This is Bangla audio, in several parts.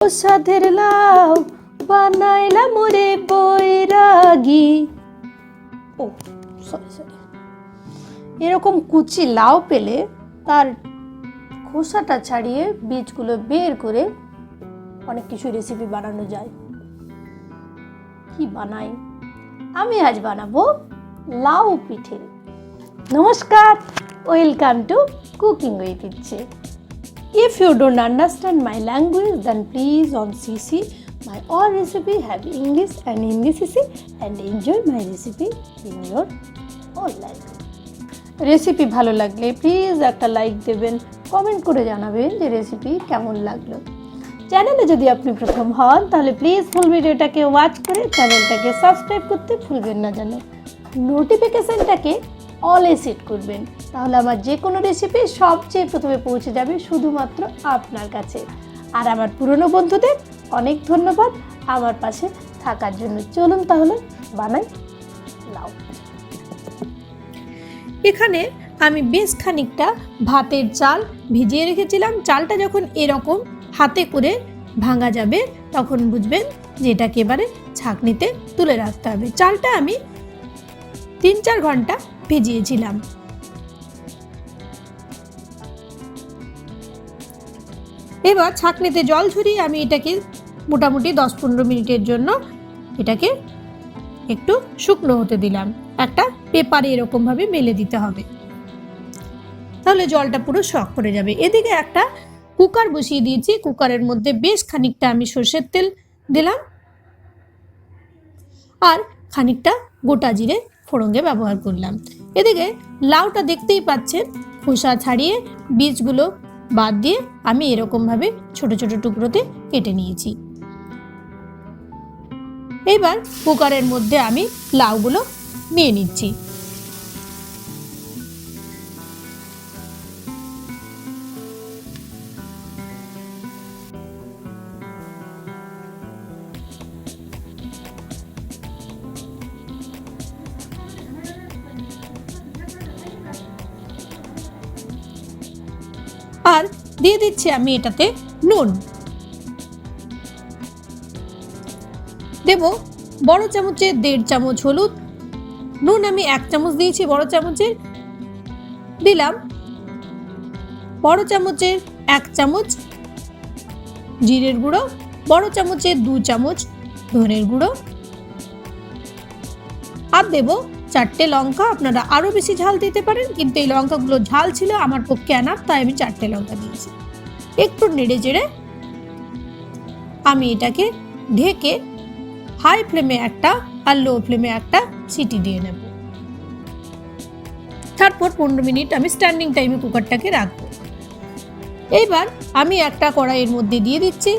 সাধের লাউ বানাইলাম রে বৈরাগী। ও সরি, এরকম কুচি লাউ পেলে তার খোসাটা ছাড়িয়ে বীজগুলো বের করে অনেক কিছু রেসিপি বানানো যায়। কি বানাই? আমি আজ বানাবো লাউ পিঠে। নমস্কার, ওয়েলকাম টু কুকিং উইথ ইচ্ছে। If you don't understand my language, then please on CC my all recipe have English and Hindi CC and enjoy my recipe in your own language. Recipe ভালো লাগলে প্লিজ একটা লাইক দেবেন, কমেন্ট করে জানাবেন যে রেসিপি কেমন লাগলো। চ্যানেলে যদি আপনি প্রথম হন তাহলে প্লিজ ফুল ভিডিওটাকে ওয়াচ করে চ্যানেলটাকে সাবস্ক্রাইব করতে ভুলবেন না যেন। নোটিফিকেশনটাকে অলে সেট করবেন, তাহলে আমার যে কোনো রেসিপি সবচেয়ে প্রথমে পৌঁছে যাবে শুধুমাত্র আপনার কাছে। আর আমার পুরনো বন্ধুদের অনেক ধন্যবাদ আমার পাশে থাকার জন্য। চলুন তাহলে বানাই লাউ। এখানে আমি বেশ খানিকটা ভাতের চাল ভিজিয়ে রেখেছিলাম। চালটা যখন এরকম হাতে করে ভাঙা যাবে তখন বুঝবেন যে এটাকে এবারে ছাঁকনিতে তুলে রাখতে হবে। চালটা আমি 3-4 ঘন্টা ভিজিয়েছিলাম। এবার ছাঁকনিতে জল ঝরিয়ে আমি এটাকে মোটামুটি 10-15 মিনিটের জন্য এটাকে একটু শুকনো হতে দিলাম। একটা পেপারে এরকম ভাবে মেলে দিতে হবে, তাহলে জলটা পুরো শক করে যাবে। এদিকে একটা কুকার বসিয়ে দিয়েছি। কুকারের মধ্যে বেশ খানিকটা আমি সরষের তেল দিলাম আর খানিকটা গোটা জিরে ফোড়ঙ্গে ব্যবহার করলাম। এদিকে লাউটা দেখতেই পাচ্ছেন খোসা ছাড়িয়ে বীজগুলো বাদ দিয়ে আমি এরকমভাবে ছোট ছোট টুকরোতে কেটে নিয়েছি। এবার কুকারের মধ্যে আমি লাউগুলো নিয়ে নিচ্ছি। আর দিয়ে দিচ্ছি আমি এটাতে নুন দেব বড় চামচের 1.5 চামচ হলুদ। নুন আমি 1 চামচ দিয়েছি, বড় চামচের দিলাম বড় চামচের 1 চামচ জিরের গুঁড়ো, বড় চামচের 2 চামচ ধনের গুঁড়ো আর দেব 4টে লঙ্কা। আপনারা আরো বেশি ঝাল দিতে পারেন, কিন্তু এই লঙ্কাগুলো ঝাল ছিল আমার পক্ষে এনাফ, তাই আমি 4টে লঙ্কা দিয়েছি। একটু নেড়ে চেড়ে আমি এটাকে ঢেকে হাই ফ্লেমে একটা আর লো ফ্লেমে একটা সিটি দিয়ে নেব। তারপর 15 মিনিট আমি স্ট্যান্ডিং টাইমে কুকারটাকে রাখবো। এইবার আমি একটা কড়াইয়ের মধ্যে দিয়ে দিচ্ছি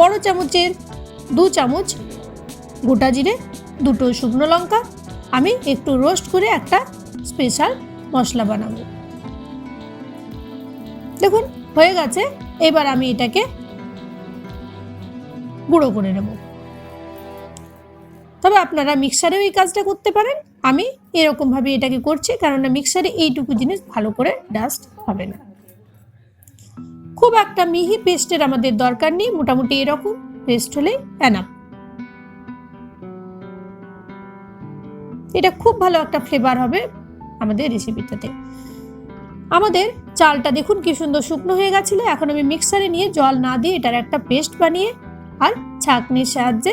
বড় চামচের 2 চামচ গোটা জিরে, 2টো শুকনো লঙ্কা। আমি একটু রোস্ট করে একটা স্পেশাল মশলা বানাবো। দেখুন হয়ে গেছে। এবার আমি এটাকে গুঁড়ো করে নেব। তবে আপনারা মিক্সারেও এই কাজটা করতে পারেন। আমি এরকম ভাবে এটাকে করছি, কারণ মিক্সারে এইটুকু জিনিস ভালো করে ডাস্ট হবে না। খুব একটা মিহি পেস্টের আমাদের দরকার নেই, মোটামুটি এরকম পেস্ট হলেই এনাফ। এটা খুব ভালো একটা ফ্লেভার হবে আমাদের রেসিপিটাতে। আমাদের চালটা দেখুন কি সুন্দর শুকনো হয়ে গেছিল। এখন আমি মিক্সারে নিয়ে জল না দিয়ে এটার একটা পেস্ট বানিয়ে আর ছাঁকনির সাহায্যে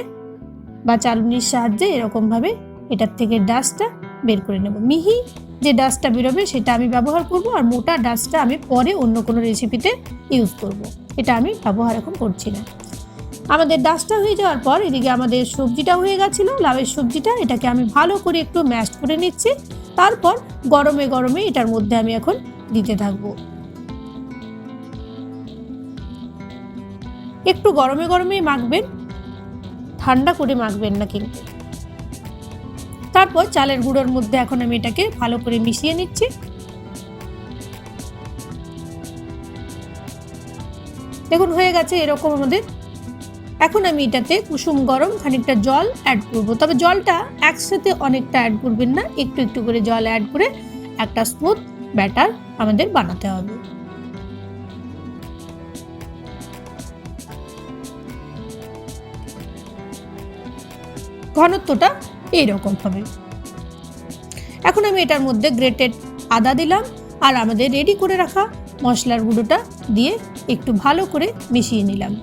বা চালুনির সাহায্যে এরকম ভাবে এটার থেকে ডাস্টটা বের করে নেব। মিহি যে ডাস্টটা বেরোবে সেটা আমি ব্যবহার করব, আর মোটা ডাস্টটা আমি পরে অন্য কোনো রেসিপিতে ইউজ করব। এটা আমি ব্যবহার এখন করছি না। আমাদের ডাস্টটা হয়ে যাওয়ার পর এদিকে আমাদের সবজিটা হয়ে গেছিলো, লাউয়ের সবজিটা। এটাকে আমি ভালো করে একটু ম্যাশ করে নিচ্ছি। তারপর গরমে গরমে এটার মধ্যে আমি এখন দিতে থাকবো। একটু গরমে গরমেই মাখবেন, ঠান্ডা করে মাখবেন না কিন্তু। তারপর চালের গুঁড়োর মধ্যে এখন আমি এটাকে ভালো করে মিশিয়ে নিচ্ছি। দেখুন হয়ে গেছে এরকম আমাদের। এখন আমি এটাতে কুসুম গরম খানিকটা জল অ্যাড করব। তবে জলটা একসাথে অনেকটা অ্যাড করবেন না, একটু একটু করে জল অ্যাড করে একটা স্মুথ ব্যাটার আমাদের বানাতে হবে। ঘনত্বটা এইরকম হবে। এখন আমি এটার মধ্যে গ্রেটেড আদা দিলাম আর আমাদের রেডি করে রাখা মশলার গুঁড়োটা দিয়ে একটু ভালো করে মিশিয়ে নিলাম।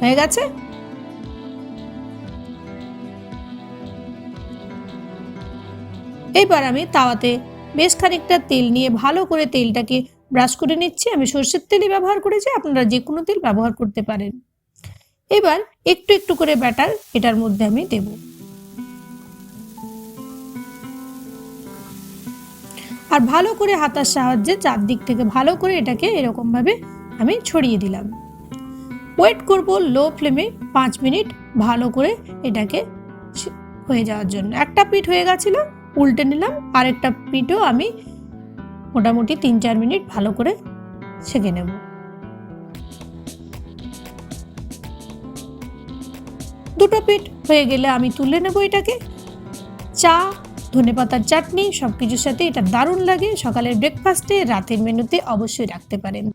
হয়ে গেছে। এইবার আমি তাওয়াতে বেশ খানিকটা তেল নিয়ে ভালো করে তেলটাকে ব্রাশ করে নিচ্ছি। আমি সর্ষের তেলই ব্যবহার করেছি, আপনারা যে কোনো তেল ব্যবহার করতে পারেন। এবার একটু একটু করে ব্যাটার এটার মধ্যে আমি দেব। আর ভালো করে হাতার সাহায্যে চারদিক থেকে ভালো করে এটাকে এরকম ভাবে আমি ছড়িয়ে দিলাম। ওয়েট করব লো ফ্লেমে 5 মিনিট ভালো করে এটাকে হয়ে যাওয়ার জন্য। একটা পিঠ হয়ে গেছিল, উল্টে নিলাম, আরেকটা পিঠও আমি মোটামুটি 3-4 মিনিট ভালো করে সেঁকে নেব। দুটো পিঠ হয়ে গেলে আমি তুলে নেব এটাকে। চা, ধনেপাতার চাটনি সবকিছুর সাথে এটা দারুণ লাগে। সকালের ব্রেকফাস্টে, রাতের মেনুতে অবশ্যই রাখতে পারেন।